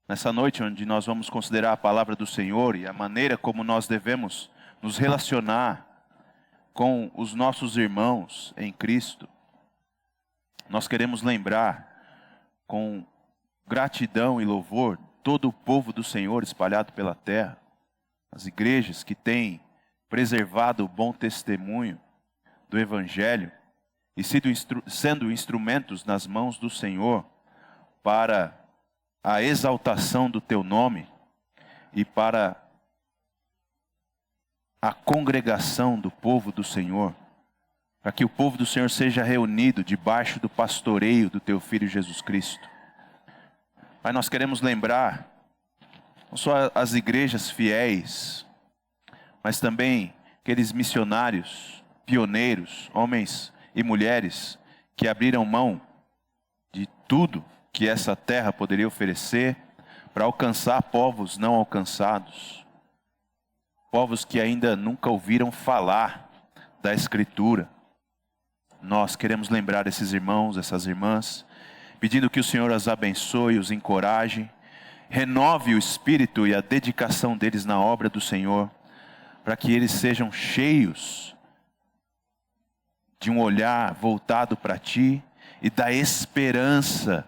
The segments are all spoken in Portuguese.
Nessa noite onde nós vamos considerar a palavra do Senhor e a maneira como nós devemos nos relacionar com os nossos irmãos em Cristo, nós queremos lembrar com gratidão e louvor todo o povo do Senhor espalhado pela terra, as igrejas que têm preservado o bom testemunho do Evangelho e sendo instrumentos nas mãos do Senhor para a exaltação do teu nome e para a congregação do povo do Senhor, para que o povo do Senhor seja reunido debaixo do pastoreio do teu Filho Jesus Cristo. Pai, nós queremos lembrar não só as igrejas fiéis, mas também aqueles missionários, pioneiros, homens e mulheres que abriram mão de tudo que essa terra poderia oferecer para alcançar povos não alcançados, povos que ainda nunca ouviram falar da Escritura. Nós queremos lembrar esses irmãos, essas irmãs, pedindo que o Senhor as abençoe, os encoraje, renove o espírito e a dedicação deles na obra do Senhor, para que eles sejam cheios de um olhar voltado para Ti e da esperança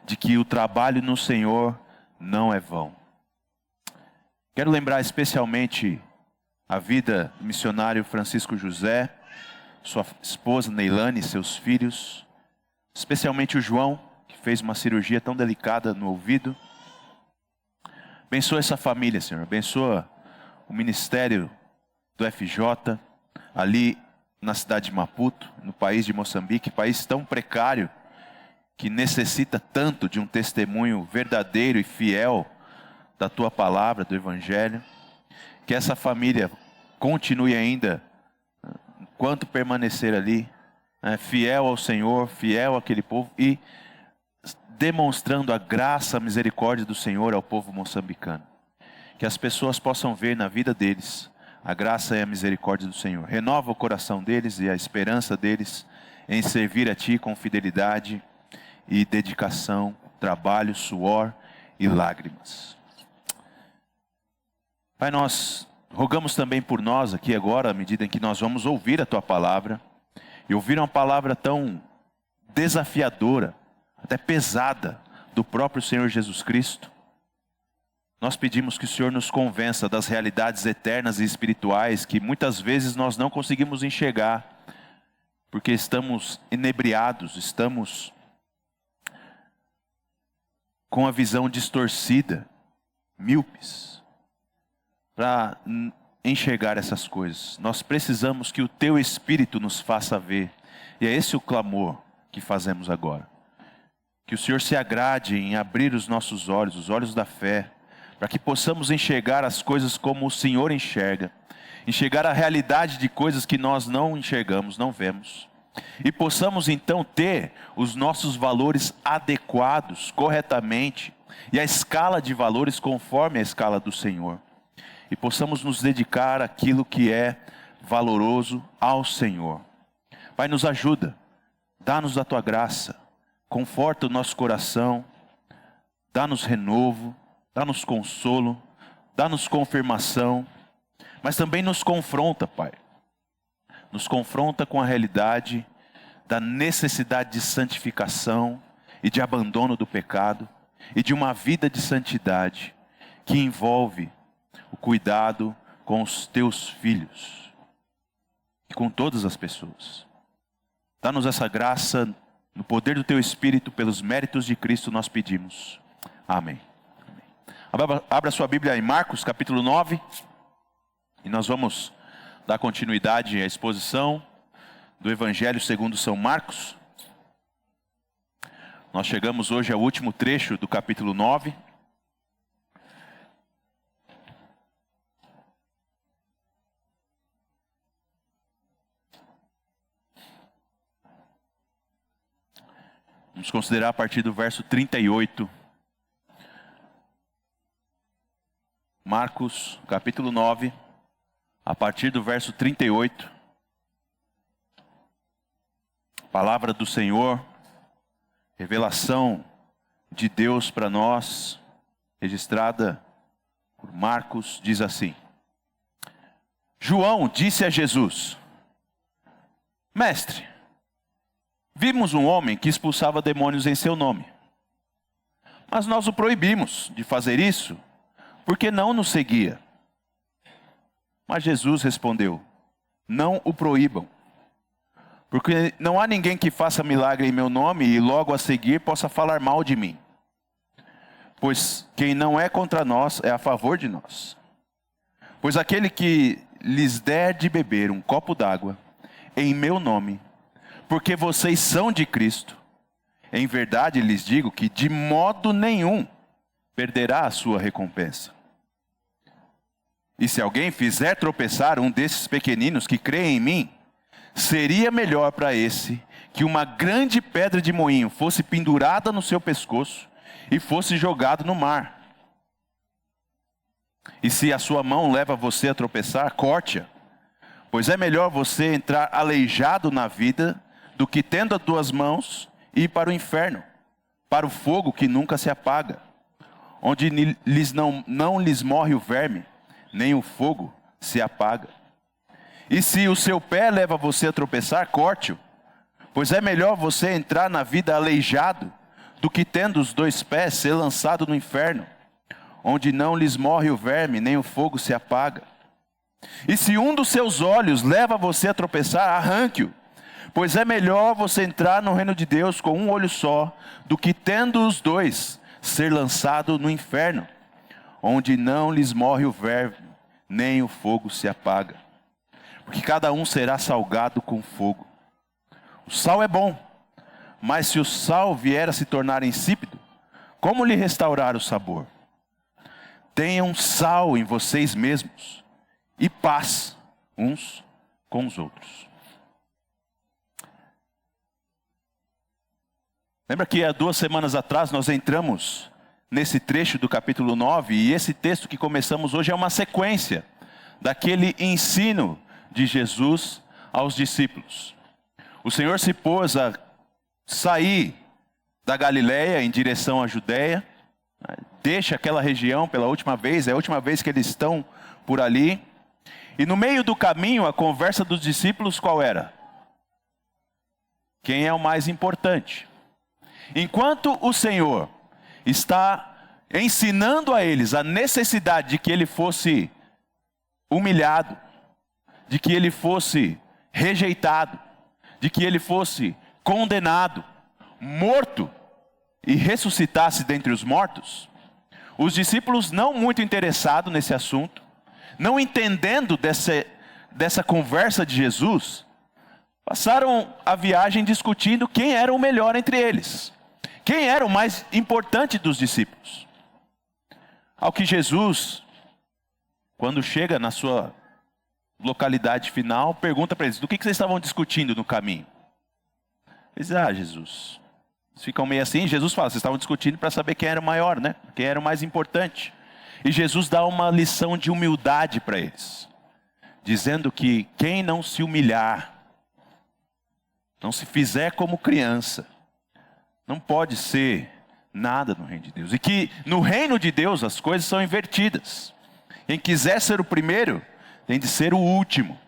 de que o trabalho no Senhor não é vão. Quero lembrar especialmente a vida do missionário Francisco José, sua esposa Neilane e seus filhos, especialmente o João, que fez uma cirurgia tão delicada no ouvido. Abençoa essa família, Senhor. Abençoa o ministério do FJ, ali na cidade de Maputo, no país de Moçambique, país tão precário, que necessita tanto de um testemunho verdadeiro e fiel da Tua palavra, do Evangelho. Que essa família continue ainda, enquanto permanecer ali, fiel ao Senhor, fiel àquele povo e demonstrando a graça, a misericórdia do Senhor ao povo moçambicano. Que as pessoas possam ver na vida deles a graça e a misericórdia do Senhor. Renova o coração deles e a esperança deles em servir a Ti com fidelidade e dedicação, trabalho, suor e lágrimas. Pai, nós rogamos também por nós aqui agora, à medida em que nós vamos ouvir a Tua palavra, e ouvir uma palavra tão desafiadora, até pesada, do próprio Senhor Jesus Cristo. Nós pedimos que o Senhor nos convença das realidades eternas e espirituais que muitas vezes nós não conseguimos enxergar, porque estamos inebriados, estamos com a visão distorcida, míopes, para enxergar essas coisas. Nós precisamos que o Teu Espírito nos faça ver, e é esse o clamor que fazemos agora. Que o Senhor se agrade em abrir os nossos olhos, os olhos da fé, para que possamos enxergar as coisas como o Senhor enxerga, enxergar a realidade de coisas que nós não enxergamos, não vemos, e possamos então ter os nossos valores adequados, corretamente, e a escala de valores conforme a escala do Senhor, e possamos nos dedicar àquilo que é valoroso ao Senhor. Pai, nos ajuda, dá-nos a Tua graça, conforta o nosso coração, dá-nos renovo, dá-nos consolo, dá-nos confirmação, mas também nos confronta, Pai. Nos confronta com a realidade da necessidade de santificação e de abandono do pecado e de uma vida de santidade que envolve o cuidado com os Teus filhos e com todas as pessoas. Dá-nos essa graça, no poder do Teu Espírito, pelos méritos de Cristo nós pedimos. Amém. Abra sua Bíblia em Marcos capítulo 9 e nós vamos dar continuidade à exposição do Evangelho segundo São Marcos. Nós chegamos hoje ao último trecho do capítulo 9. Vamos considerar a partir do verso 38. Marcos, capítulo 9, a partir do verso 38. Palavra do Senhor, revelação de Deus para nós, registrada por Marcos, diz assim: João disse a Jesus: Mestre, vimos um homem que expulsava demônios em seu nome, mas nós o proibimos de fazer isso, porque não nos seguia. Mas Jesus respondeu: Não o proíbam, porque não há ninguém que faça milagre em meu nome e logo a seguir possa falar mal de mim. Pois quem não é contra nós é a favor de nós. Pois aquele que lhes der de beber um copo d'água em meu nome, porque vocês são de Cristo, em verdade lhes digo que de modo nenhum perderá a sua recompensa. E se alguém fizer tropeçar um desses pequeninos que creem em mim, seria melhor para esse que uma grande pedra de moinho fosse pendurada no seu pescoço e fosse jogado no mar. E se a sua mão leva você a tropeçar, corte-a, pois é melhor você entrar aleijado na vida do que tendo as duas mãos ir para o inferno, para o fogo que nunca se apaga, onde não lhes morre o verme, nem o fogo se apaga. E se o seu pé leva você a tropeçar, corte-o, pois é melhor você entrar na vida aleijado do que tendo os dois pés ser lançado no inferno, onde não lhes morre o verme, nem o fogo se apaga. E se um dos seus olhos leva você a tropeçar, arranque-o, pois é melhor você entrar no reino de Deus com um olho só, do que tendo os dois ser lançado no inferno, onde não lhes morre o verme, nem o fogo se apaga. Porque cada um será salgado com fogo. O sal é bom, mas se o sal vier a se tornar insípido, como lhe restaurar o sabor? Tenham sal em vocês mesmos e paz uns com os outros. Lembra que há 2 semanas atrás nós entramos nesse trecho do capítulo 9, e esse texto que começamos hoje é uma sequência daquele ensino de Jesus aos discípulos. O Senhor se pôs a sair da Galileia em direção à Judéia, deixa aquela região pela última vez, é a última vez que eles estão por ali, e no meio do caminho a conversa dos discípulos qual era? Quem é o mais importante? Enquanto o Senhor está ensinando a eles a necessidade de que ele fosse humilhado, de que ele fosse rejeitado, de que ele fosse condenado, morto e ressuscitasse dentre os mortos, os discípulos não muito interessados nesse assunto, não entendendo dessa conversa de Jesus, passaram a viagem discutindo quem era o melhor entre eles, quem era o mais importante dos discípulos. Ao que Jesus, quando chega na sua localidade final, pergunta para eles: do que vocês estavam discutindo no caminho? Eles dizem: Jesus. Eles ficam meio assim. Jesus fala: vocês estavam discutindo para saber quem era o maior, né? Quem era o mais importante. E Jesus dá uma lição de humildade para eles, dizendo que quem não se humilhar, não se fizer como criança, não pode ser nada no reino de Deus. E que no reino de Deus as coisas são invertidas. Quem quiser ser o primeiro, tem de ser o último.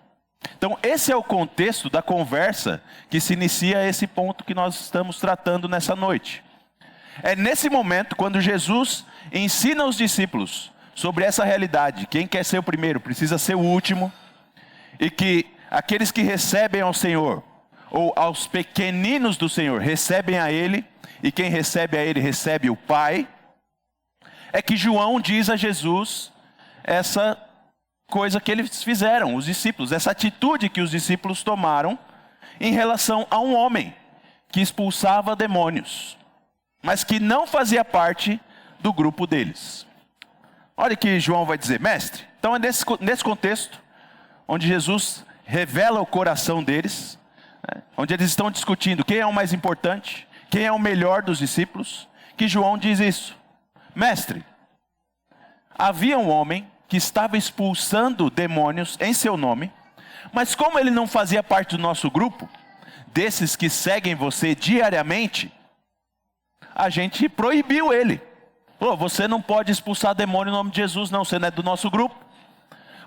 Então esse é o contexto da conversa que se inicia a esse ponto que nós estamos tratando nessa noite. É nesse momento quando Jesus ensina aos discípulos sobre essa realidade. Quem quer ser o primeiro precisa ser o último. E que aqueles que recebem ao Senhor, ou aos pequeninos do Senhor, recebem a Ele, e quem recebe a Ele recebe o Pai. É que João diz a Jesus essa coisa que eles fizeram, os discípulos, essa atitude que os discípulos tomaram em relação a um homem que expulsava demônios, mas que não fazia parte do grupo deles. Olha o que João vai dizer: mestre. Então é nesse contexto, onde Jesus revela o coração deles, onde eles estão discutindo quem é o mais importante, quem é o melhor dos discípulos, que João diz isso: mestre, havia um homem que estava expulsando demônios em seu nome, mas como ele não fazia parte do nosso grupo, desses que seguem você diariamente, a gente proibiu ele, Falou, você não pode expulsar demônio em nome de Jesus, não, você não é do nosso grupo.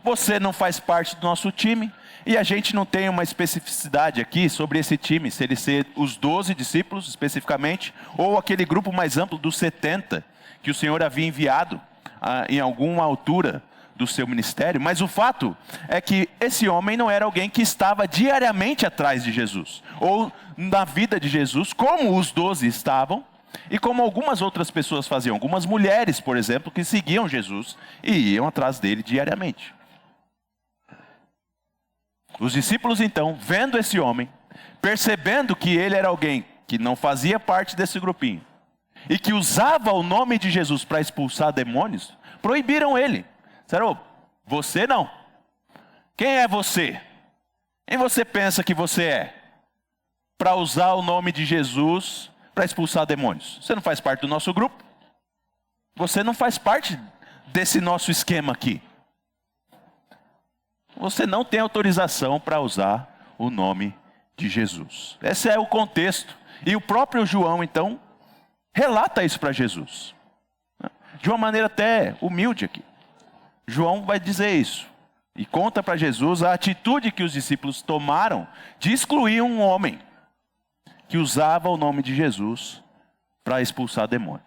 Você não faz parte do nosso time. E a gente não tem uma especificidade aqui sobre esse time, se ele ser os 12 discípulos especificamente, ou aquele grupo mais amplo dos 70, que o Senhor havia enviado em alguma altura do seu ministério. Mas o fato é que esse homem não era alguém que estava diariamente atrás de Jesus, ou na vida de Jesus, como os 12 estavam, e como algumas outras pessoas faziam. Algumas mulheres, por exemplo, que seguiam Jesus e iam atrás dele diariamente. Os discípulos então, vendo esse homem, percebendo que ele era alguém que não fazia parte desse grupinho, e que usava o nome de Jesus para expulsar demônios, proibiram ele. Disseram, você não. Quem é você? Quem você pensa que você é? Para usar o nome de Jesus para expulsar demônios. Você não faz parte do nosso grupo. Você não faz parte desse nosso esquema aqui. Você não tem autorização para usar o nome de Jesus. Esse é o contexto. E o próprio João, então, relata isso para Jesus. De uma maneira até humilde aqui. João vai dizer isso. E conta para Jesus a atitude que os discípulos tomaram de excluir um homem que usava o nome de Jesus para expulsar demônio.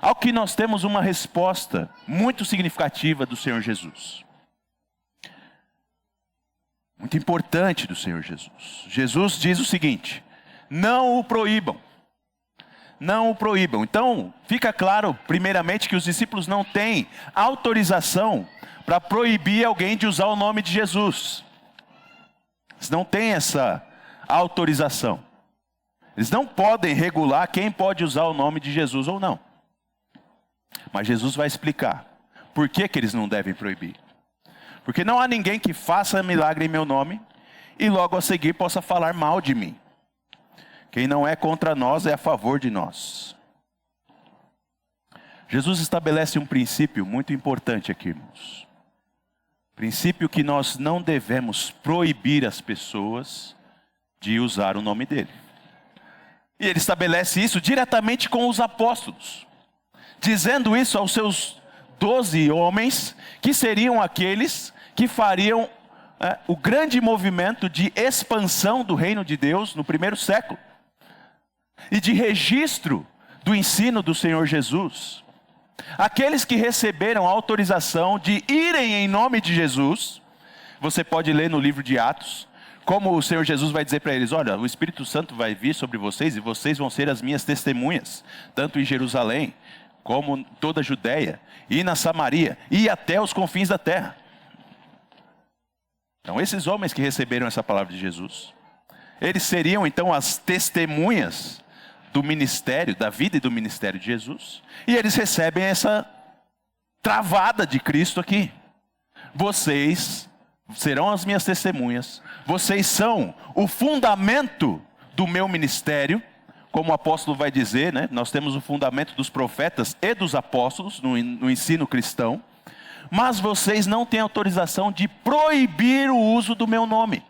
Ao que nós temos uma resposta muito significativa do Senhor Jesus. Muito importante do Senhor Jesus. Jesus diz o seguinte: não o proíbam. Não o proíbam. Então, fica claro, primeiramente, que os discípulos não têm autorização para proibir alguém de usar o nome de Jesus. Eles não têm essa autorização. Eles não podem regular quem pode usar o nome de Jesus ou não. Mas Jesus vai explicar por que eles não devem proibir. Porque não há ninguém que faça milagre em meu nome e logo a seguir possa falar mal de mim. Quem não é contra nós é a favor de nós. Jesus estabelece um princípio muito importante aqui, irmãos. Princípio que nós não devemos proibir as pessoas de usar o nome dele. E ele estabelece isso diretamente com os apóstolos, dizendo isso aos seus 12 homens, que seriam aqueles que fariam o grande movimento de expansão do reino de Deus no primeiro século. E de registro do ensino do Senhor Jesus. Aqueles que receberam a autorização de irem em nome de Jesus. Você pode ler no livro de Atos, como o Senhor Jesus vai dizer para eles: olha, o Espírito Santo vai vir sobre vocês e vocês vão ser as minhas testemunhas, tanto em Jerusalém, como toda a Judéia, e na Samaria, e até os confins da terra. Então esses homens que receberam essa palavra de Jesus, eles seriam então as testemunhas do ministério, da vida e do ministério de Jesus. E eles recebem essa travada de Cristo aqui: vocês serão as minhas testemunhas, vocês são o fundamento do meu ministério. Como o apóstolo vai dizer, né? Nós temos o fundamento dos profetas e dos apóstolos no ensino cristão. Mas vocês não têm autorização de proibir o uso do meu nome.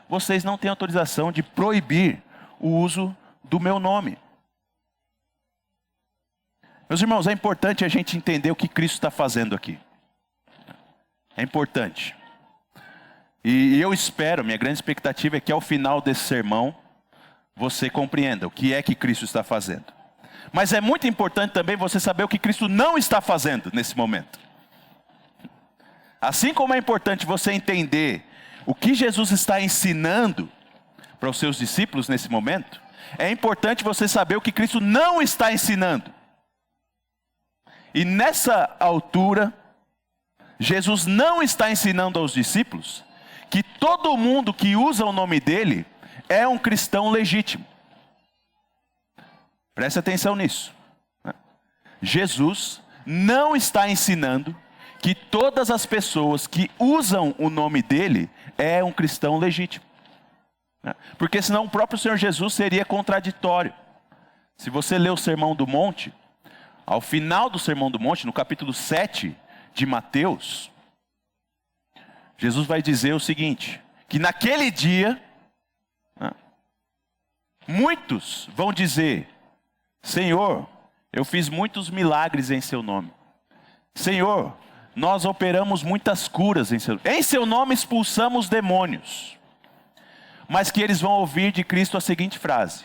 Vocês não têm autorização de proibir o uso do meu nome. Meus irmãos, é importante a gente entender o que Cristo está fazendo aqui. É importante. E eu espero, minha grande expectativa é que ao final desse sermão, você compreenda o que é que Cristo está fazendo. Mas é muito importante também você saber o que Cristo não está fazendo nesse momento. Assim como é importante você entender o que Jesus está ensinando para os seus discípulos nesse momento, é importante você saber o que Cristo não está ensinando. E nessa altura, Jesus não está ensinando aos discípulos que todo mundo que usa o nome dele é um cristão legítimo. Preste atenção nisso. Jesus não está ensinando que todas as pessoas que usam o nome dele é um cristão legítimo. Porque senão o próprio Senhor Jesus seria contraditório. Se você ler o Sermão do Monte, ao final do Sermão do Monte, no capítulo 7 de Mateus, Jesus vai dizer o seguinte: que naquele dia, muitos vão dizer: Senhor, Eu fiz muitos milagres em seu nome. Senhor, nós operamos muitas curas em seu nome expulsamos demônios. Mas que eles vão ouvir de Cristo a seguinte frase: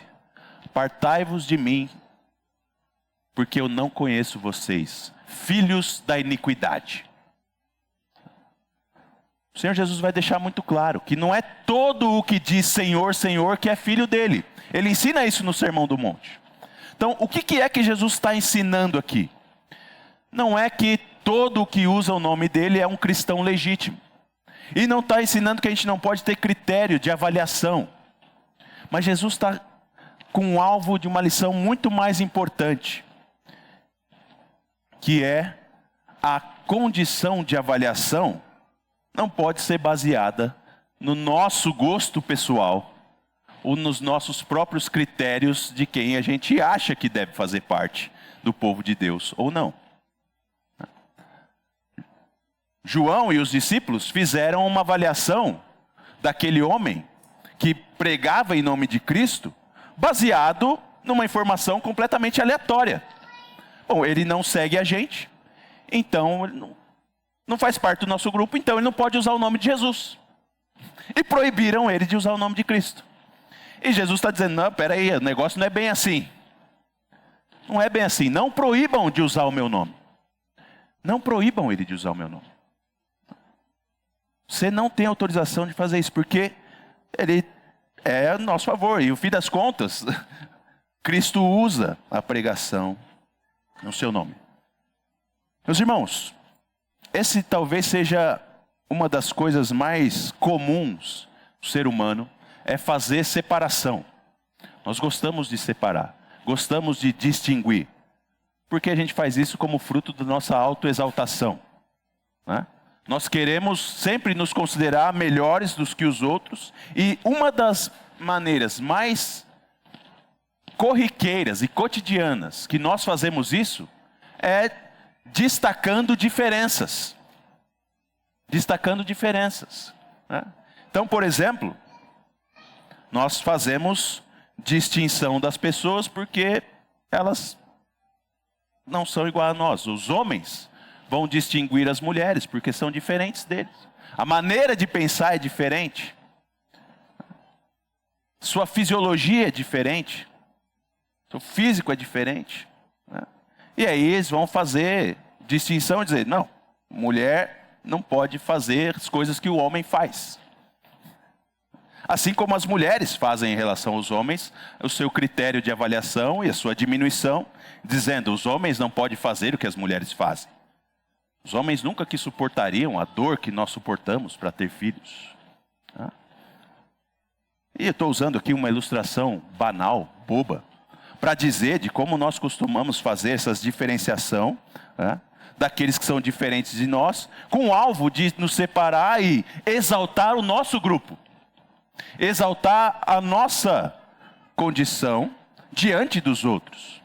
apartai-vos de mim, porque eu não conheço vocês, filhos da iniquidade. O Senhor Jesus vai deixar muito claro que não é todo o que diz Senhor, Senhor que é filho dele. Ele ensina isso no Sermão do Monte. Então, o que é que Jesus está ensinando aqui? Não é que todo o que usa o nome dele é um cristão legítimo. E não está ensinando que a gente não pode ter critério de avaliação. Mas Jesus está com o alvo de uma lição muito mais importante, que é a condição de avaliação não pode ser baseada no nosso gosto pessoal ou nos nossos próprios critérios de quem a gente acha que deve fazer parte do povo de Deus ou não. João e os discípulos fizeram uma avaliação daquele homem que pregava em nome de Cristo, baseado numa informação completamente aleatória. Bom, ele não segue a gente, então ele não faz parte do nosso grupo, então ele não pode usar o nome de Jesus. E proibiram ele de usar o nome de Cristo. E Jesus está dizendo, não, peraí, o negócio não é bem assim. Não é bem assim, não proíbam de usar o meu nome. Não proíbam ele de usar o meu nome. Você não tem autorização de fazer isso, porque ele é a nosso favor. E no fim das contas, Cristo usa a pregação no seu nome. Meus irmãos, esse talvez seja uma das coisas mais comuns do ser humano, é fazer separação. Nós gostamos de separar, gostamos de distinguir, porque a gente faz isso como fruto da nossa autoexaltação, né? Nós queremos sempre nos considerar melhores do que os outros, e uma das maneiras mais corriqueiras e cotidianas que nós fazemos isso é destacando diferenças. Destacando diferenças, né? Então, por exemplo, nós fazemos distinção das pessoas porque elas não são igual a nós. Os homens vão distinguir as mulheres porque são diferentes deles. A maneira de pensar é diferente. Sua fisiologia é diferente. Seu físico é diferente, né? E aí eles vão fazer distinção e dizer, não, mulher não pode fazer as coisas que o homem faz. Assim como as mulheres fazem em relação aos homens, o seu critério de avaliação e a sua diminuição, dizendo, os homens não podem fazer o que as mulheres fazem. Os homens nunca que suportariam a dor que nós suportamos para ter filhos. E eu estou usando aqui uma ilustração banal, boba, para dizer de como nós costumamos fazer essa diferenciação, né, daqueles que são diferentes de nós, com o alvo de nos separar e exaltar o nosso grupo. Exaltar a nossa condição diante dos outros,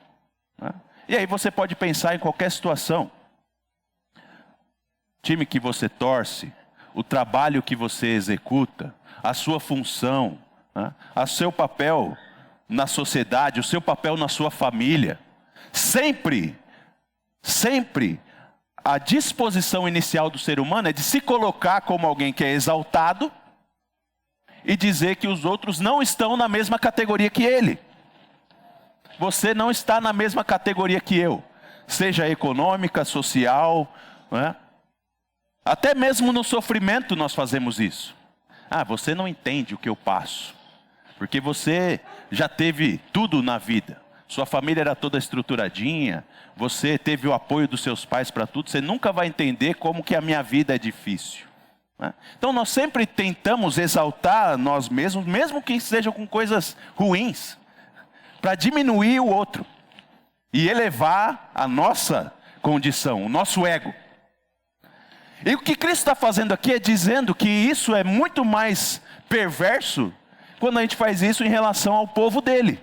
né? E aí você pode pensar em qualquer situação. Time que você torce, o trabalho que você executa, a sua função, né? O seu papel na sociedade, o seu papel na sua família. Sempre a disposição inicial do ser humano é de se colocar como alguém que é exaltado e dizer que os outros não estão na mesma categoria que ele. Você não está na mesma categoria que eu, seja econômica, social, né? Até mesmo no sofrimento nós fazemos isso. Você não entende o que eu passo, porque você já teve tudo na vida. Sua família era toda estruturadinha, você teve o apoio dos seus pais para tudo, você nunca vai entender como que a minha vida é difícil. Então nós sempre tentamos exaltar nós mesmos, mesmo que sejam com coisas ruins, para diminuir o outro e elevar a nossa condição, o nosso ego. E o que Cristo está fazendo aqui é dizendo que isso é muito mais perverso quando a gente faz isso em relação ao povo dele.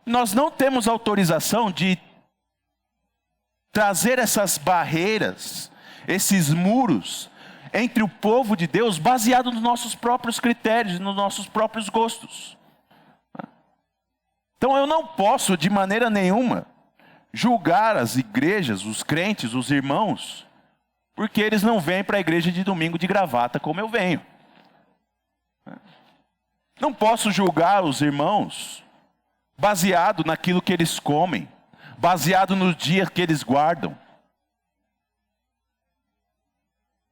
Nós não temos autorização de trazer essas barreiras, esses muros entre o povo de Deus, baseado nos nossos próprios critérios, nos nossos próprios gostos. Então eu não posso de maneira nenhuma julgar as igrejas, os crentes, os irmãos, porque eles não vêm para a igreja de domingo de gravata como eu venho. Não posso julgar os irmãos baseado naquilo que eles comem, baseado no dia que eles guardam.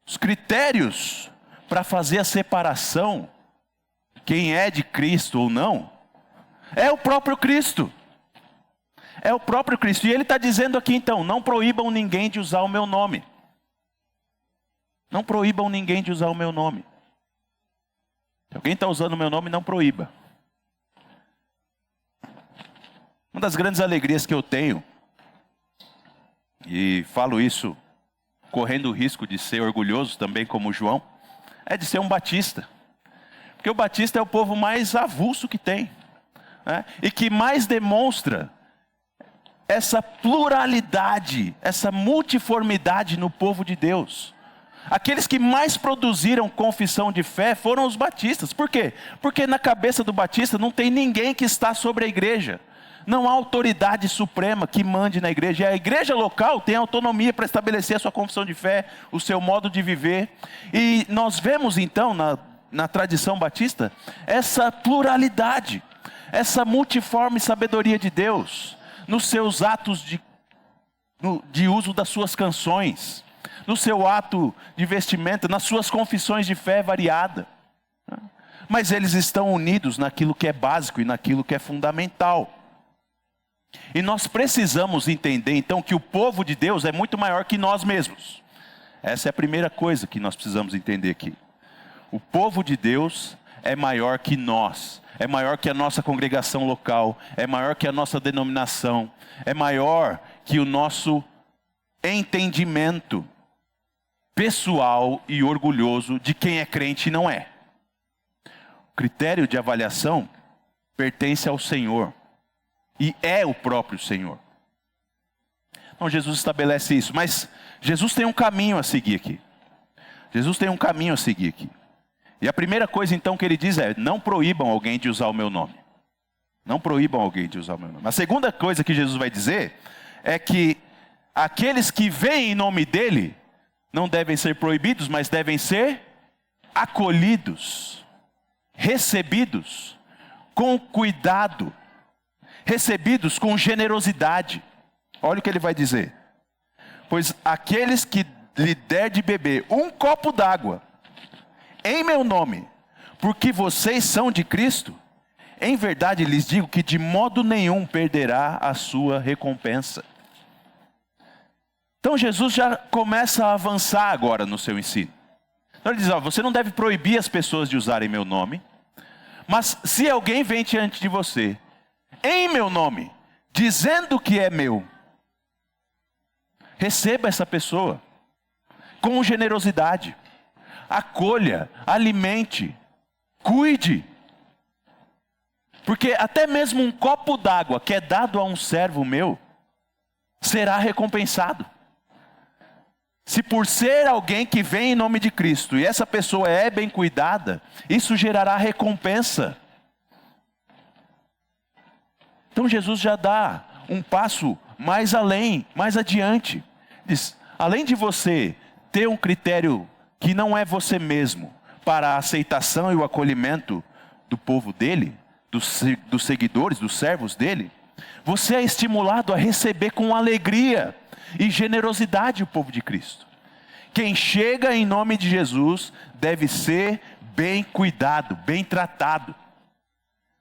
Os critérios para fazer a separação, quem é de Cristo ou não, é o próprio Cristo. É o próprio Cristo. E ele está dizendo aqui então, não proíbam ninguém de usar o meu nome. Não proíbam ninguém de usar o meu nome. Se alguém está usando o meu nome, não proíba. Uma das grandes alegrias que eu tenho, e falo isso correndo o risco de ser orgulhoso também como João, é de ser um batista. Porque o batista é o povo mais avulso que tem, né? E que mais demonstra essa pluralidade, essa multiformidade no povo de Deus. Aqueles que mais produziram confissão de fé foram os batistas. Por quê? Porque na cabeça do batista não tem ninguém que está sobre a igreja. Não há autoridade suprema que mande na igreja. E a igreja local tem autonomia para estabelecer a sua confissão de fé, o seu modo de viver. E nós vemos então na tradição batista essa pluralidade, essa multiforme sabedoria de Deus nos seus atos de uso das suas canções, no seu ato de vestimenta, nas suas confissões de fé variada. Mas eles estão unidos naquilo que é básico e naquilo que é fundamental. E nós precisamos entender então que o povo de Deus é muito maior que nós mesmos. Essa é a primeira coisa que nós precisamos entender aqui. O povo de Deus é maior que nós, é maior que a nossa congregação local, é maior que a nossa denominação, é maior que o nosso entendimento pessoal e orgulhoso de quem é crente e não é. O critério de avaliação pertence ao Senhor e é o próprio Senhor. Então Jesus estabelece isso, mas Jesus tem um caminho a seguir aqui. Jesus tem um caminho a seguir aqui. E a primeira coisa então que ele diz é: não proíbam alguém de usar o meu nome. Não proíbam alguém de usar o meu nome. A segunda coisa que Jesus vai dizer é que aqueles que vêm em nome dele não devem ser proibidos, mas devem ser acolhidos, recebidos com cuidado, recebidos com generosidade. Olha o que ele vai dizer: pois aqueles que lhe der de beber um copo d'água em meu nome, porque vocês são de Cristo, em verdade lhes digo que de modo nenhum perderá a sua recompensa. Então Jesus já começa a avançar agora no seu ensino. Então ele diz: você não deve proibir as pessoas de usarem meu nome, mas se alguém vem diante de você, em meu nome, dizendo que é meu, receba essa pessoa com generosidade. Acolha, alimente, cuide. Porque até mesmo um copo d'água que é dado a um servo meu, será recompensado. Se por ser alguém que vem em nome de Cristo, e essa pessoa é bem cuidada, isso gerará recompensa. Então Jesus já dá um passo mais além, mais adiante. Diz: além de você ter um critério que não é você mesmo, para a aceitação e o acolhimento do povo dele, dos seguidores, dos servos dele, você é estimulado a receber com alegria e generosidade o povo de Cristo. Quem chega em nome de Jesus deve ser bem cuidado, bem tratado.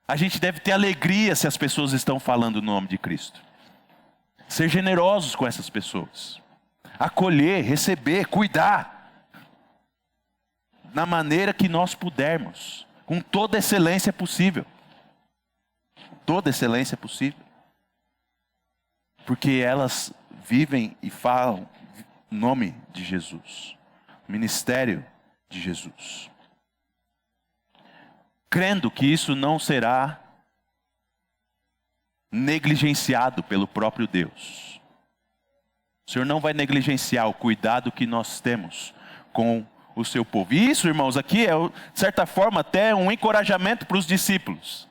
A gente deve ter alegria se as pessoas estão falando o nome de Cristo. Ser generosos com essas pessoas. Acolher, receber, cuidar. Na maneira que nós pudermos, com toda excelência possível. Toda excelência possível. Porque elas vivem e falam o nome de Jesus, o ministério de Jesus. Crendo que isso não será negligenciado pelo próprio Deus. O Senhor não vai negligenciar o cuidado que nós temos com o seu povo. E isso, irmãos, aqui é, de certa forma, até um encorajamento para os discípulos.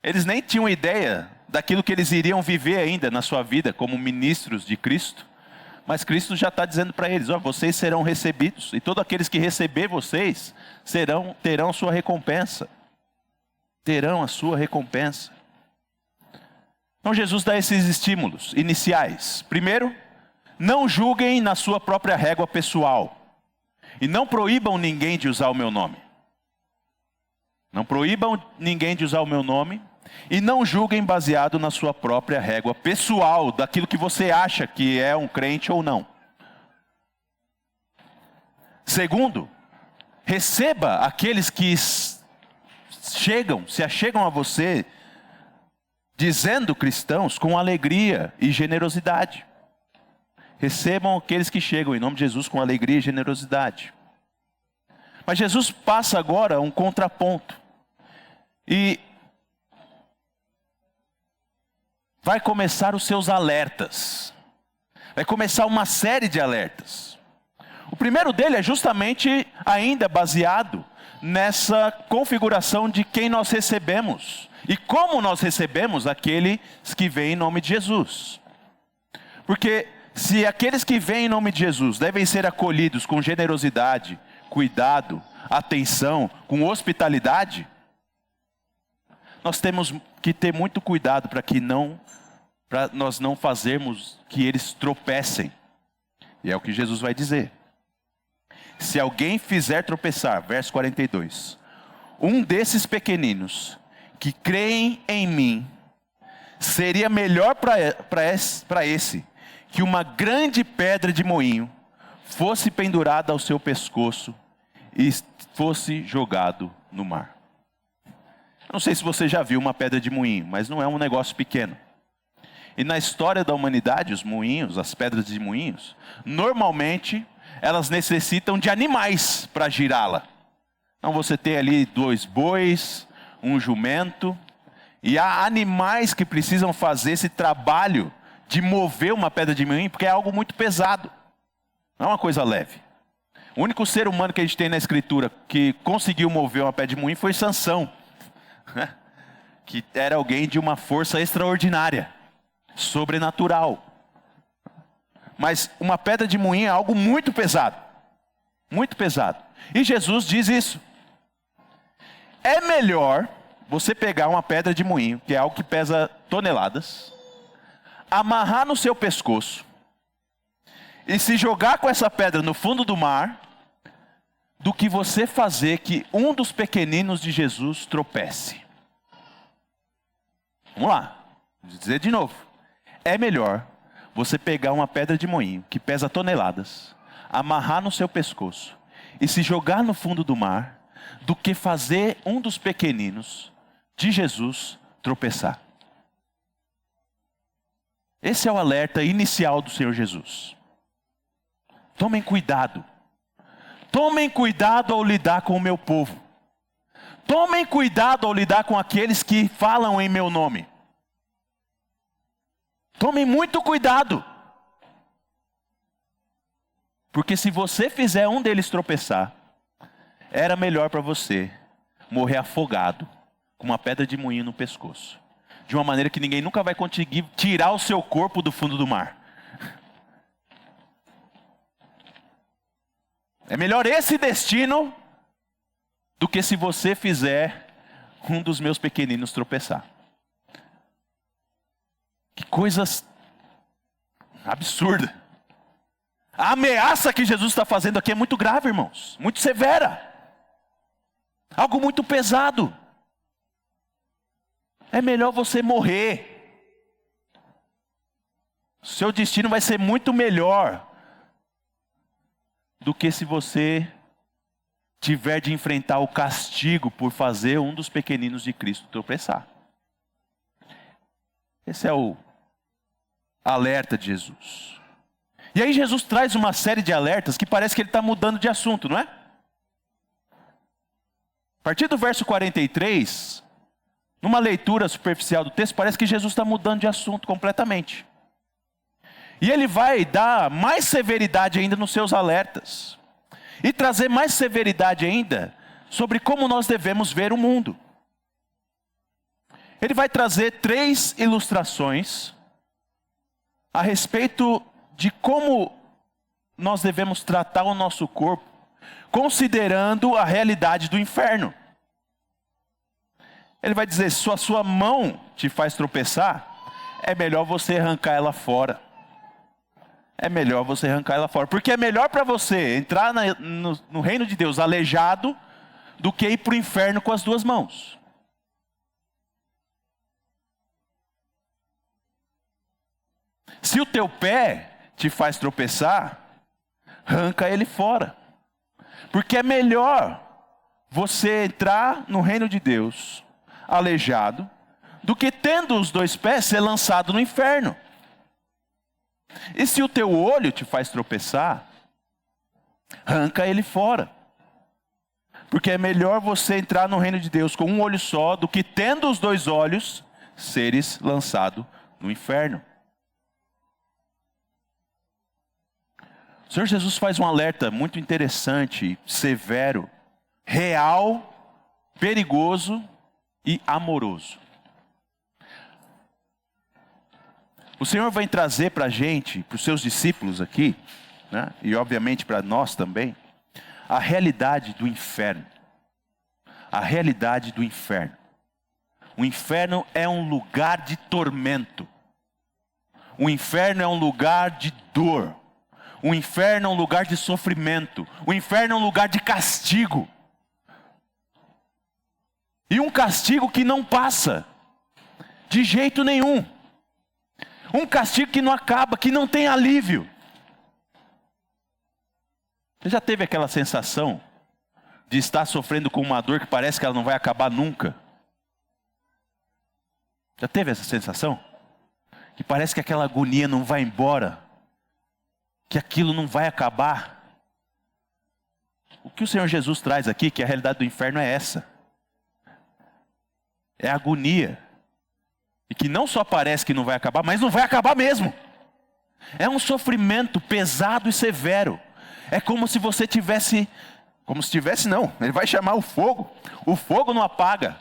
Eles nem tinham ideia daquilo que eles iriam viver ainda na sua vida como ministros de Cristo. Mas Cristo já está dizendo para eles: ó, vocês serão recebidos, e todos aqueles que receber vocês terão sua recompensa. Terão a sua recompensa. Então Jesus dá esses estímulos iniciais. Primeiro, não julguem na sua própria régua pessoal. E não proíbam ninguém de usar o meu nome. Não proíbam ninguém de usar o meu nome. E não julguem baseado na sua própria régua pessoal, daquilo que você acha que é um crente ou não. Segundo, receba aqueles que se achegam a você, dizendo cristãos, com alegria e generosidade. Recebam aqueles que chegam em nome de Jesus com alegria e generosidade. Mas Jesus passa agora um contraponto. E vai começar os seus alertas. Vai começar uma série de alertas. O primeiro dele é justamente ainda baseado nessa configuração de quem nós recebemos. E como nós recebemos aqueles que vêm em nome de Jesus. Porque se aqueles que vêm em nome de Jesus devem ser acolhidos com generosidade, cuidado, atenção, com hospitalidade, nós temos que ter muito cuidado para nós não fazermos que eles tropecem. E é o que Jesus vai dizer. Se alguém fizer tropeçar, verso 42, um desses pequeninos que creem em mim, seria melhor para esse que uma grande pedra de moinho fosse pendurada ao seu pescoço e fosse jogado no mar. Eu não sei se você já viu uma pedra de moinho, mas não é um negócio pequeno. E na história da humanidade, os moinhos, as pedras de moinhos, normalmente elas necessitam de animais para girá-la. Então você tem ali 2 bois, um jumento, e há animais que precisam fazer esse trabalho de mover uma pedra de moinho, porque é algo muito pesado, não é uma coisa leve. O único ser humano que a gente tem na escritura que conseguiu mover uma pedra de moinho foi Sansão, que era alguém de uma força extraordinária, sobrenatural. Mas uma pedra de moinho é algo muito pesado, muito pesado. E Jesus diz isso. É melhor você pegar uma pedra de moinho, que é algo que pesa toneladas, amarrar no seu pescoço e se jogar com essa pedra no fundo do mar, do que você fazer que um dos pequeninos de Jesus tropece. Vamos lá, vou dizer de novo. É melhor você pegar uma pedra de moinho que pesa toneladas, amarrar no seu pescoço e se jogar no fundo do mar, do que fazer um dos pequeninos de Jesus tropeçar. Esse é o alerta inicial do Senhor Jesus. Tomem cuidado. Tomem cuidado ao lidar com o meu povo. Tomem cuidado ao lidar com aqueles que falam em meu nome. Tomem muito cuidado. Porque se você fizer um deles tropeçar, era melhor para você morrer afogado com uma pedra de moinho no pescoço, de uma maneira que ninguém nunca vai conseguir tirar o seu corpo do fundo do mar. É melhor esse destino do que se você fizer um dos meus pequeninos tropeçar. Que coisas absurda. A ameaça que Jesus está fazendo aqui é muito grave, irmãos, muito severa. Algo muito pesado. É melhor você morrer. Seu destino vai ser muito melhor do que se você tiver de enfrentar o castigo por fazer um dos pequeninos de Cristo tropeçar. Esse é o alerta de Jesus. E aí Jesus traz uma série de alertas que parece que ele está mudando de assunto, não é? A partir do verso 43, numa leitura superficial do texto, parece que Jesus está mudando de assunto completamente. E ele vai dar mais severidade ainda nos seus alertas. E trazer mais severidade ainda sobre como nós devemos ver o mundo. Ele vai trazer 3 ilustrações a respeito de como nós devemos tratar o nosso corpo, considerando a realidade do inferno. Ele vai dizer, se a sua mão te faz tropeçar, é melhor você arrancar ela fora. É melhor você arrancar ela fora. Porque é melhor para você entrar no reino de Deus aleijado, do que ir para o inferno com as 2 mãos. Se o teu pé te faz tropeçar, arranca ele fora. Porque é melhor você entrar no reino de Deus aleijado, do que tendo os 2 pés ser lançado no inferno. E se o teu olho te faz tropeçar, arranca ele fora. Porque é melhor você entrar no reino de Deus com um olho só, do que tendo os 2 olhos, seres lançado no inferno. O Senhor Jesus faz um alerta muito interessante, severo, real, perigoso e amoroso. O Senhor vai trazer para a gente, para os seus discípulos aqui, né, e obviamente para nós também, a realidade do inferno. A realidade do inferno. O inferno é um lugar de tormento. O inferno é um lugar de dor. O inferno é um lugar de sofrimento. O inferno é um lugar de castigo. E um castigo que não passa de jeito nenhum. Um castigo que não acaba, que não tem alívio. Você já teve aquela sensação de estar sofrendo com uma dor que parece que ela não vai acabar nunca? Já teve essa sensação? Que parece que aquela agonia não vai embora, que aquilo não vai acabar. O que o Senhor Jesus traz aqui, que a realidade do inferno é essa. É a agonia. E que não só parece que não vai acabar, mas não vai acabar mesmo. É um sofrimento pesado e severo. É como se você tivesse... Como se tivesse não, ele vai chamar o fogo. O fogo não apaga.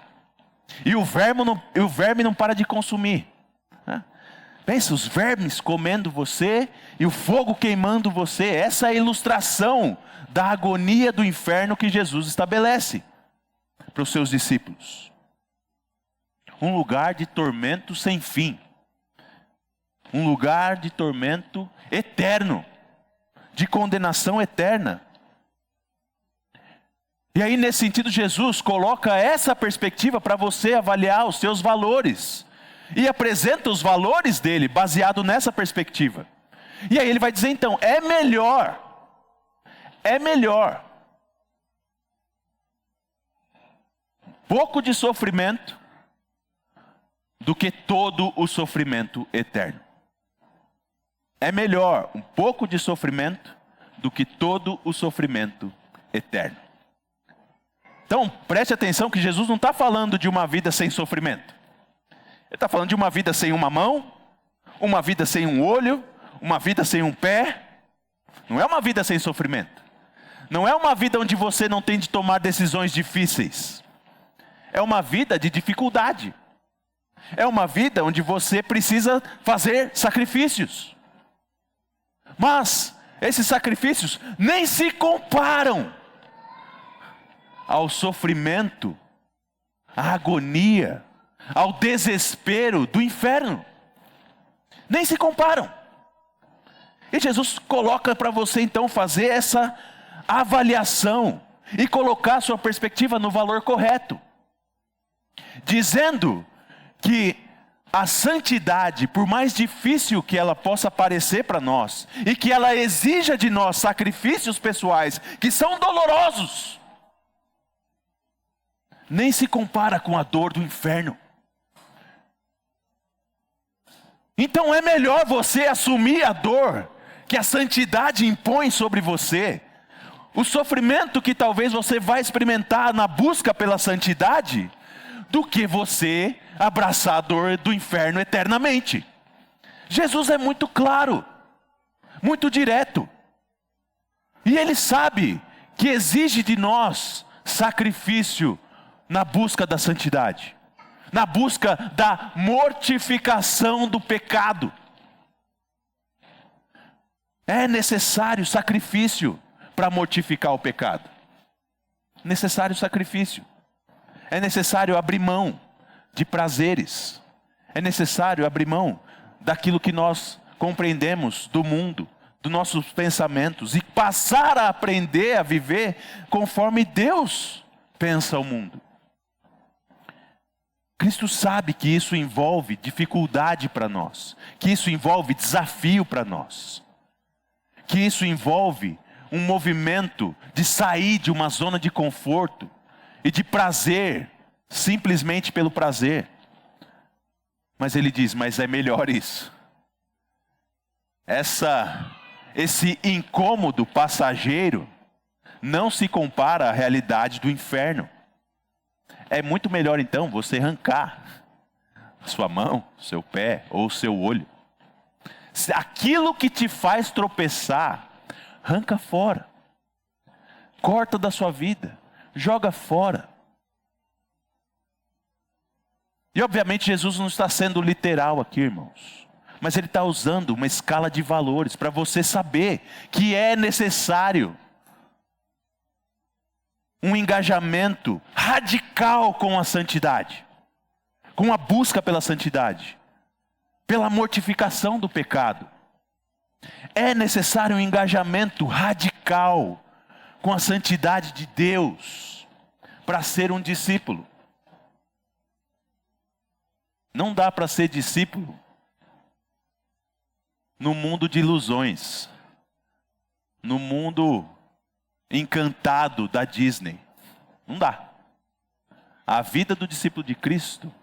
E o verme não para de consumir. Pensa, os vermes comendo você e o fogo queimando você. Essa é a ilustração da agonia do inferno que Jesus estabelece para os seus discípulos. Um lugar de tormento sem fim. Um lugar de tormento eterno. De condenação eterna. E aí, nesse sentido, Jesus coloca essa perspectiva para você avaliar os seus valores. E apresenta os valores dele baseado nessa perspectiva. E aí ele vai dizer então, é melhor pouco de sofrimento do que todo o sofrimento eterno. É melhor um pouco de sofrimento do que todo o sofrimento eterno. Então, preste atenção que Jesus não está falando de uma vida sem sofrimento. Ele está falando de uma vida sem uma mão, uma vida sem um olho, uma vida sem um pé. Não é uma vida sem sofrimento. Não é uma vida onde você não tem de tomar decisões difíceis. É uma vida de dificuldade. É uma vida onde você precisa fazer sacrifícios. Mas esses sacrifícios nem se comparam ao sofrimento, à agonia, ao desespero do inferno. Nem se comparam. E Jesus coloca para você então fazer essa avaliação e colocar a sua perspectiva no valor correto. Dizendo que a santidade, por mais difícil que ela possa parecer para nós, e que ela exija de nós sacrifícios pessoais que são dolorosos, nem se compara com a dor do inferno. Então é melhor você assumir a dor que a santidade impõe sobre você, o sofrimento que talvez você vai experimentar na busca pela santidade, do que você abraçar a dor do inferno eternamente. Jesus é muito claro, muito direto, e Ele sabe que exige de nós sacrifício na busca da santidade. na busca da mortificação do pecado. É necessário sacrifício para mortificar o pecado. Necessário sacrifício. É necessário abrir mão de prazeres. É necessário abrir mão daquilo que nós compreendemos do mundo, dos nossos pensamentos, e passar a aprender a viver conforme Deus pensa o mundo. Cristo sabe que isso envolve dificuldade para nós, que isso envolve desafio para nós, que isso envolve um movimento de sair de uma zona de conforto e de prazer, simplesmente pelo prazer. Mas ele diz, mas é melhor isso. Esse incômodo passageiro não se compara à realidade do inferno. É muito melhor então você arrancar a sua mão, seu pé ou seu olho. Se aquilo que te faz tropeçar, arranca fora. Corta da sua vida, joga fora. E obviamente Jesus não está sendo literal aqui, irmãos. Mas ele está usando uma escala de valores para você saber que é necessário um engajamento radical com a santidade, com a busca pela santidade, pela mortificação do pecado. É necessário um engajamento radical com a santidade de Deus para ser um discípulo. Não dá para ser discípulo no mundo de ilusões, no mundo encantado da Disney. Não dá. A vida do discípulo de Cristo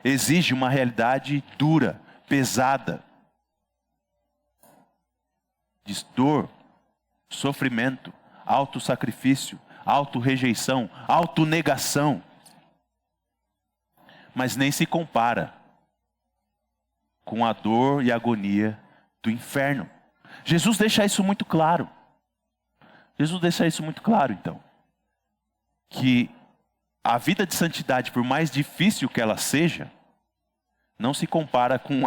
exige uma realidade dura, pesada, de dor, sofrimento, autossacrifício, autorrejeição, autonegação. Mas nem se compara com a dor e a agonia do inferno. Jesus deixa isso muito claro. Jesus deixa isso muito claro, então. Que a vida de santidade, por mais difícil que ela seja, não se compara com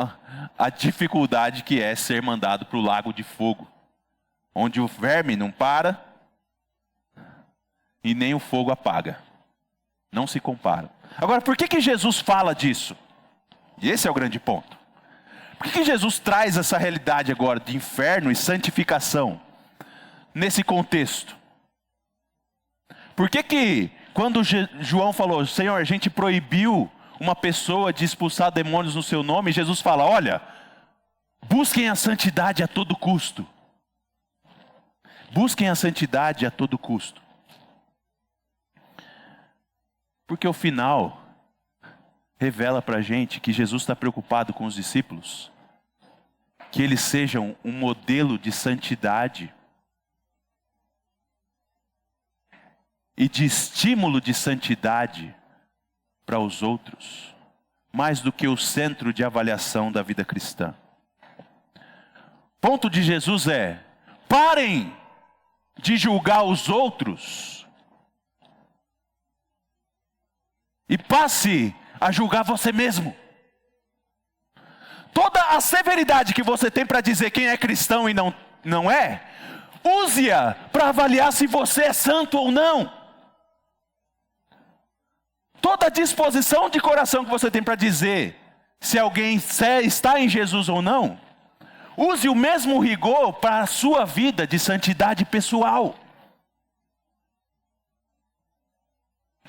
a dificuldade que é ser mandado para o lago de fogo, onde o verme não para e nem o fogo apaga. Não se compara. Agora, por que Jesus fala disso? E esse é o grande ponto. Por que Jesus traz essa realidade agora de inferno e santificação nesse contexto? Por que quando João falou, Senhor, a gente proibiu uma pessoa de expulsar demônios no seu nome, Jesus fala, olha, busquem a santidade a todo custo. Busquem a santidade a todo custo. Porque o final revela para a gente que Jesus está preocupado com os discípulos, que eles sejam um modelo de santidade e de estímulo de santidade para os outros, mais do que o centro de avaliação da vida cristã. Ponto de Jesus é, parem de julgar os outros e passe a julgar você mesmo. Toda a severidade que você tem para dizer quem é cristão e não é, use-a para avaliar se você é santo ou não. Toda a disposição de coração que você tem para dizer se alguém está em Jesus ou não, use o mesmo rigor para a sua vida de santidade pessoal.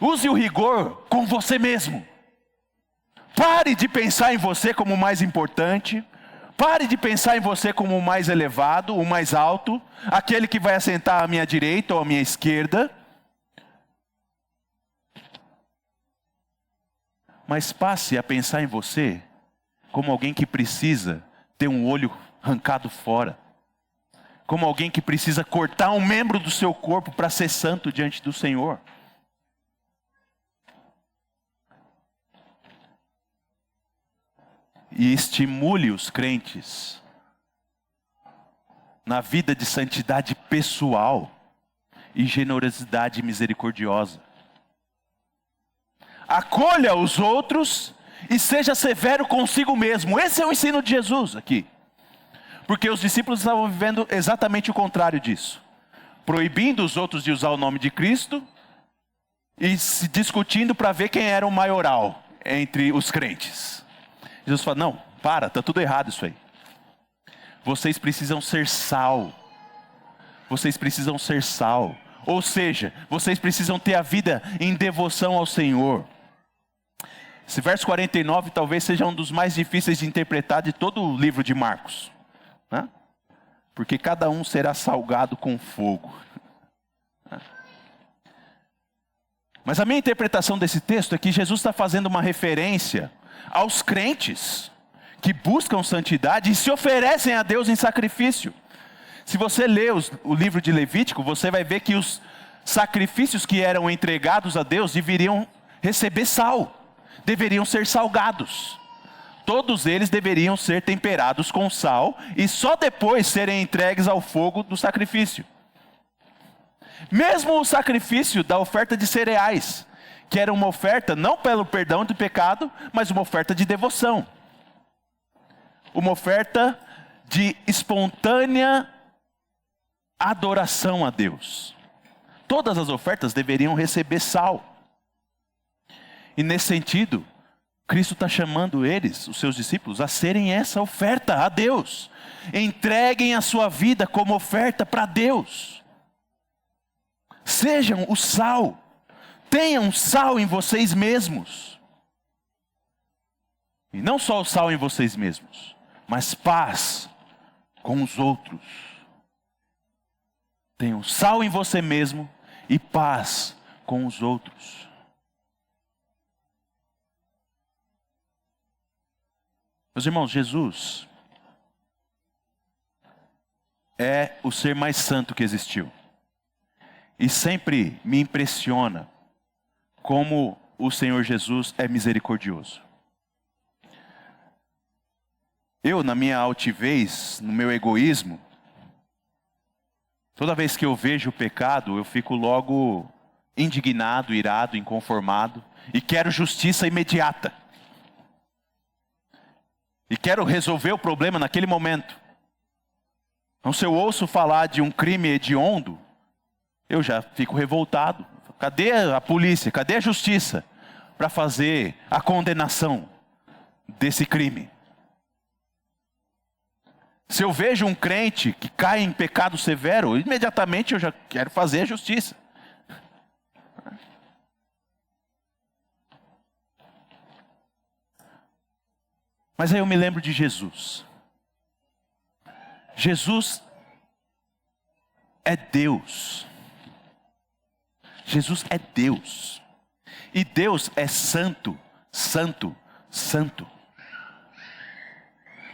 Use o rigor com você mesmo. Pare de pensar em você como o mais importante. Pare de pensar em você como o mais elevado, o mais alto, aquele que vai assentar à minha direita ou à minha esquerda. Mas passe a pensar em você como alguém que precisa ter um olho arrancado fora. Como alguém que precisa cortar um membro do seu corpo para ser santo diante do Senhor. E estimule os crentes na vida de santidade pessoal e generosidade misericordiosa. acolha os outros e seja severo consigo mesmo. Esse é o ensino de Jesus aqui. Porque os discípulos estavam vivendo exatamente o contrário disso. Proibindo os outros de usar o nome de Cristo e se discutindo para ver quem era o maioral entre os crentes. Jesus fala, não, está tudo errado isso aí. Vocês precisam ser sal. Vocês precisam ser sal. Ou seja, vocês precisam ter a vida em devoção ao Senhor. Esse verso 49 talvez seja um dos mais difíceis de interpretar de todo o livro de Marcos, né? Porque cada um será salgado com fogo. Mas a minha interpretação desse texto é que Jesus está fazendo uma referência aos crentes que buscam santidade e se oferecem a Deus em sacrifício. Se você ler o livro de Levítico, você vai ver que os sacrifícios que eram entregados a Deus deveriam receber sal, deveriam ser salgados. Todos eles deveriam ser temperados com sal e só depois serem entregues ao fogo do sacrifício. Mesmo o sacrifício da oferta de cereais, que era uma oferta não pelo perdão do pecado, mas uma oferta de devoção. Uma oferta de espontânea adoração a Deus. Todas as ofertas deveriam receber sal. E nesse sentido, Cristo está chamando eles, os seus discípulos, a serem essa oferta a Deus. Entreguem a sua vida como oferta para Deus. Sejam o sal. Tenham sal em vocês mesmos. E não só o sal em vocês mesmos, mas paz com os outros. Tenham sal em você mesmo e paz com os outros. Meus irmãos, Jesus é o ser mais santo que existiu. E sempre me impressiona como o Senhor Jesus é misericordioso. Eu, na minha altivez, no meu egoísmo, toda vez que eu vejo o pecado, eu fico logo indignado, irado, inconformado e quero justiça imediata. E quero resolver o problema naquele momento. Então, se eu ouço falar de um crime hediondo, eu já fico revoltado. Cadê a polícia? Cadê a justiça para fazer a condenação desse crime? Se eu vejo um crente que cai em pecado severo, imediatamente eu já quero fazer a justiça. Mas aí eu me lembro de Jesus. Jesus é Deus. Jesus é Deus. E Deus é santo, santo, santo.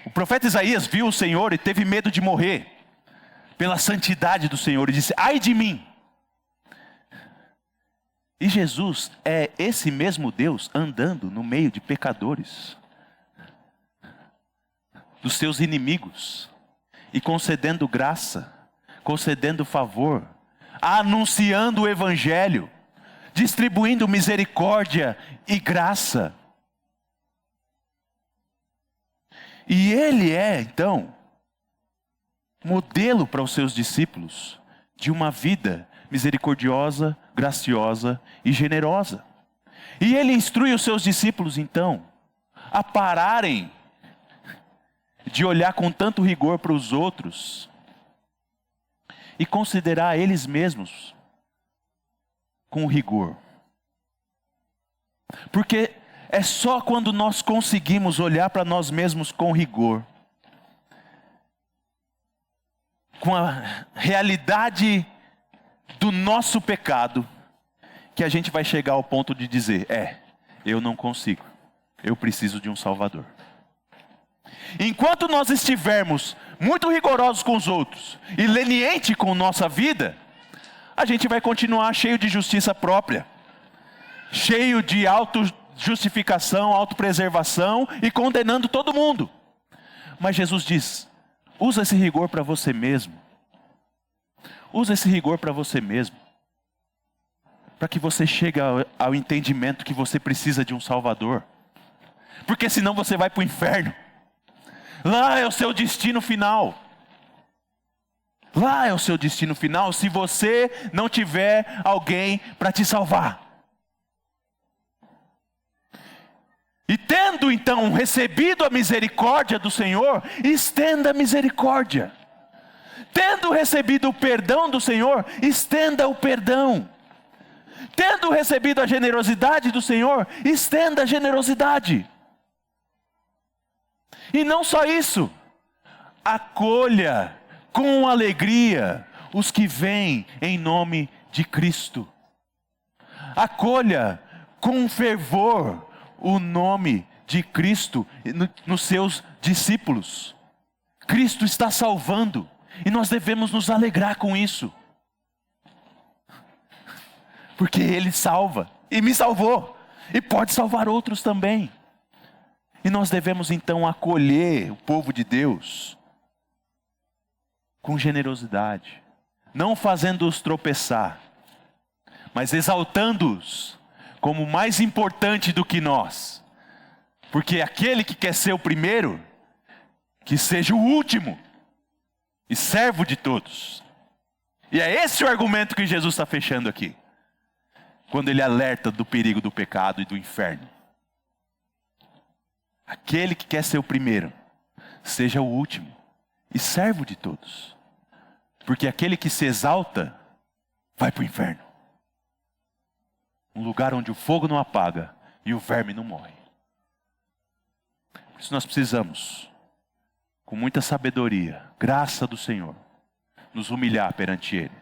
O profeta Isaías viu o Senhor e teve medo de morrer pela santidade do Senhor e disse: ai de mim. E Jesus é esse mesmo Deus andando no meio de pecadores, dos seus inimigos, e concedendo graça, concedendo favor, anunciando o Evangelho, distribuindo misericórdia e graça. E Ele é, então, modelo para os seus discípulos de uma vida misericordiosa, graciosa e generosa. E Ele instrui os seus discípulos, então, a pararem de olhar com tanto rigor para os outros e considerar eles mesmos com rigor. Porque é só quando nós conseguimos olhar para nós mesmos com rigor, com a realidade do nosso pecado, que a gente vai chegar ao ponto de dizer: eu não consigo, eu preciso de um Salvador. Enquanto nós estivermos muito rigorosos com os outros e leniente com nossa vida, a gente vai continuar cheio de justiça própria, cheio de autojustificação, autopreservação e condenando todo mundo. Mas Jesus diz: usa esse rigor para você mesmo. Usa esse rigor para você mesmo. para que você chegue ao entendimento que você precisa de um Salvador. Porque senão você vai para o inferno. Lá é o seu destino final. Lá é o seu destino final se você não tiver alguém para te salvar. E tendo então recebido a misericórdia do Senhor, estenda a misericórdia. Tendo recebido o perdão do Senhor, estenda o perdão. Tendo recebido a generosidade do Senhor, estenda a generosidade. E não só isso, acolha com alegria os que vêm em nome de Cristo. Acolha com fervor o nome de Cristo nos seus discípulos. Cristo está salvando e nós devemos nos alegrar com isso. Porque Ele salva e me salvou e pode salvar outros também. E nós devemos então acolher o povo de Deus com generosidade, não fazendo-os tropeçar, mas exaltando-os como mais importante do que nós. Porque aquele que quer ser o primeiro, que seja o último e servo de todos. E é esse o argumento que Jesus está fechando aqui, quando ele alerta do perigo do pecado e do inferno. Aquele que quer ser o primeiro, seja o último e servo de todos. Porque aquele que se exalta, vai para o inferno. Um lugar onde o fogo não apaga e o verme não morre. Por isso nós precisamos, com muita sabedoria, graça do Senhor, nos humilhar perante Ele.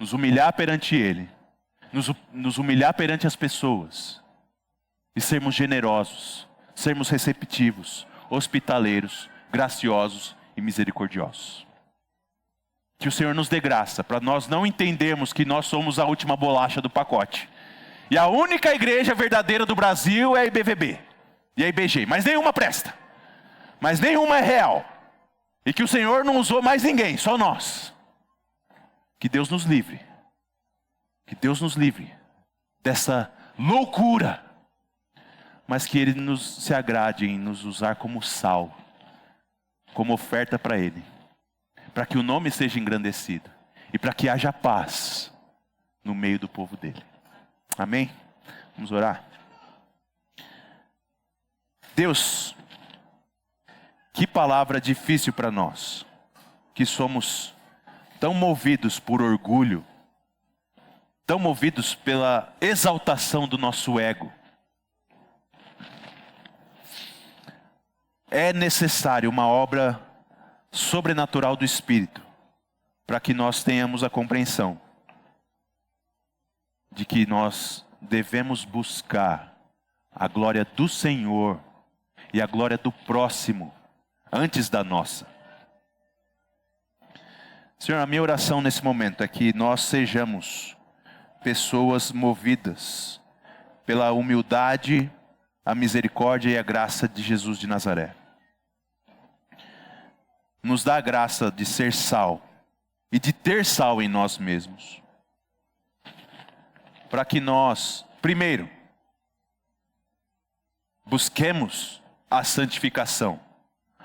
Nos humilhar perante Ele. Nos humilhar perante as pessoas. E sermos generosos, sermos receptivos, hospitaleiros, graciosos e misericordiosos. Que o Senhor nos dê graça, para nós não entendermos que nós somos a última bolacha do pacote. E a única igreja verdadeira do Brasil é a IBVB e a IBG. Mas nenhuma presta. Mas nenhuma é real. E que o Senhor não usou mais ninguém, só nós. Que Deus nos livre. Que Deus nos livre dessa loucura. Mas que Ele se agrade em nos usar como sal. Como oferta para Ele. Para que o nome seja engrandecido. E para que haja paz no meio do povo dEle. Amém? Vamos orar. Deus, que palavra difícil para nós, que somos tão movidos por orgulho, tão movidos pela exaltação do nosso ego. É necessário uma obra sobrenatural do Espírito, para que nós tenhamos a compreensão de que nós devemos buscar a glória do Senhor e a glória do próximo antes da nossa. Senhor, a minha oração nesse momento é que nós sejamos pessoas movidas pela humildade, a misericórdia e a graça de Jesus de Nazaré. Nos dá a graça de ser sal e de ter sal em nós mesmos. Para que nós, primeiro, busquemos a santificação.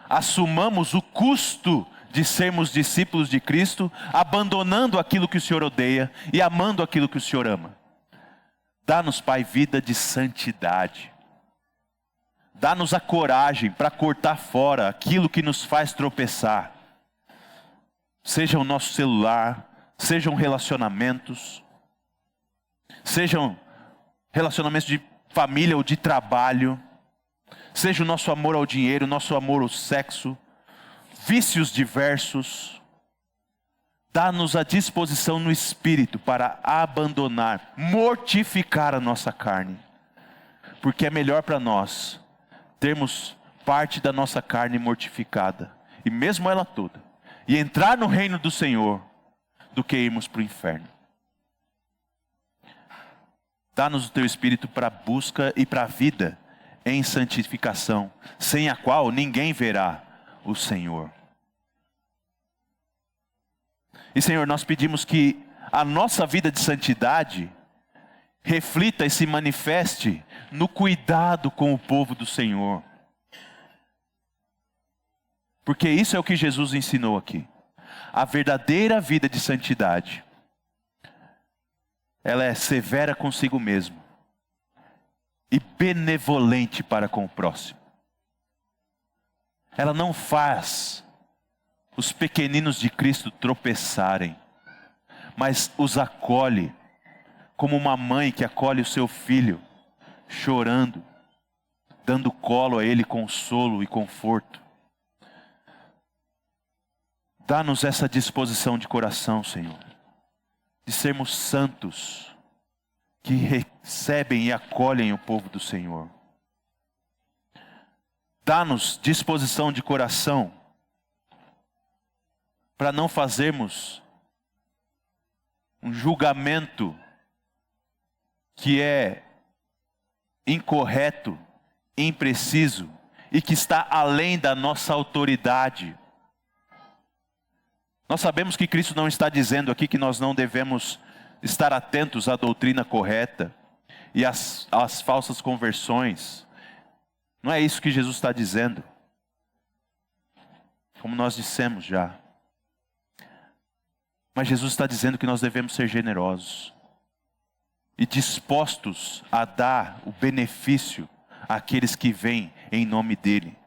Assumamos o custo de sermos discípulos de Cristo, abandonando aquilo que o Senhor odeia e amando aquilo que o Senhor ama. Dá-nos, Pai, vida de santidade. Dá-nos a coragem para cortar fora aquilo que nos faz tropeçar. Seja o nosso celular, sejam relacionamentos, sejam relacionamentos de família ou de trabalho, seja o nosso amor ao dinheiro, o nosso amor ao sexo, vícios diversos. Dá-nos a disposição no Espírito para abandonar, mortificar a nossa carne. Porque é melhor para nós termos parte da nossa carne mortificada, e mesmo ela toda, e entrar no reino do Senhor, do que irmos para o inferno. Dá-nos o Teu Espírito para a busca e para a vida em santificação, sem a qual ninguém verá o Senhor. E Senhor, nós pedimos que a nossa vida de santidade reflita e se manifeste no cuidado com o povo do Senhor. Porque isso é o que Jesus ensinou aqui. A verdadeira vida de santidade, ela é severa consigo mesmo e benevolente para com o próximo. Ela não faz os pequeninos de Cristo tropeçarem, mas os acolhe, como uma mãe que acolhe o seu filho, chorando, dando colo a ele, consolo e conforto. Dá-nos essa disposição de coração, Senhor, de sermos santos, que recebem e acolhem o povo do Senhor. Dá-nos disposição de coração, para não fazermos um julgamento que é incorreto, impreciso e que está além da nossa autoridade. Nós sabemos que Cristo não está dizendo aqui que nós não devemos estar atentos à doutrina correta e às falsas conversões. Não é isso que Jesus está dizendo. Como nós dissemos já. Mas Jesus está dizendo que nós devemos ser generosos e dispostos a dar o benefício àqueles que vêm em nome dEle.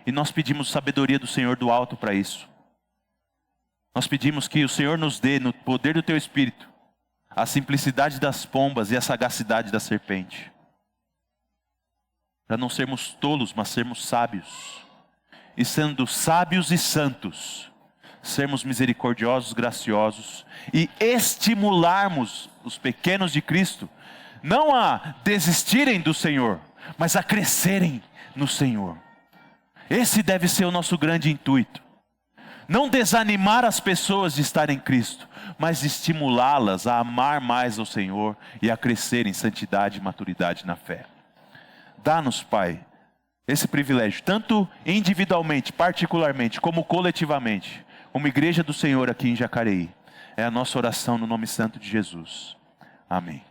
E nós pedimos sabedoria do Senhor do alto para isso. Nós pedimos que o Senhor nos dê, no poder do Teu Espírito, a simplicidade das pombas e a sagacidade da serpente. Para não sermos tolos, mas sermos sábios. E sendo sábios e santos, sermos misericordiosos, graciosos e estimularmos os pequenos de Cristo, não a desistirem do Senhor, mas a crescerem no Senhor. Esse deve ser o nosso grande intuito. Não desanimar as pessoas de estar em Cristo, mas estimulá-las a amar mais ao Senhor e a crescer em santidade e maturidade na fé. Dá-nos, Pai, esse privilégio, tanto individualmente, particularmente, como coletivamente, como igreja do Senhor aqui em Jacareí. É a nossa oração no nome santo de Jesus. Amém.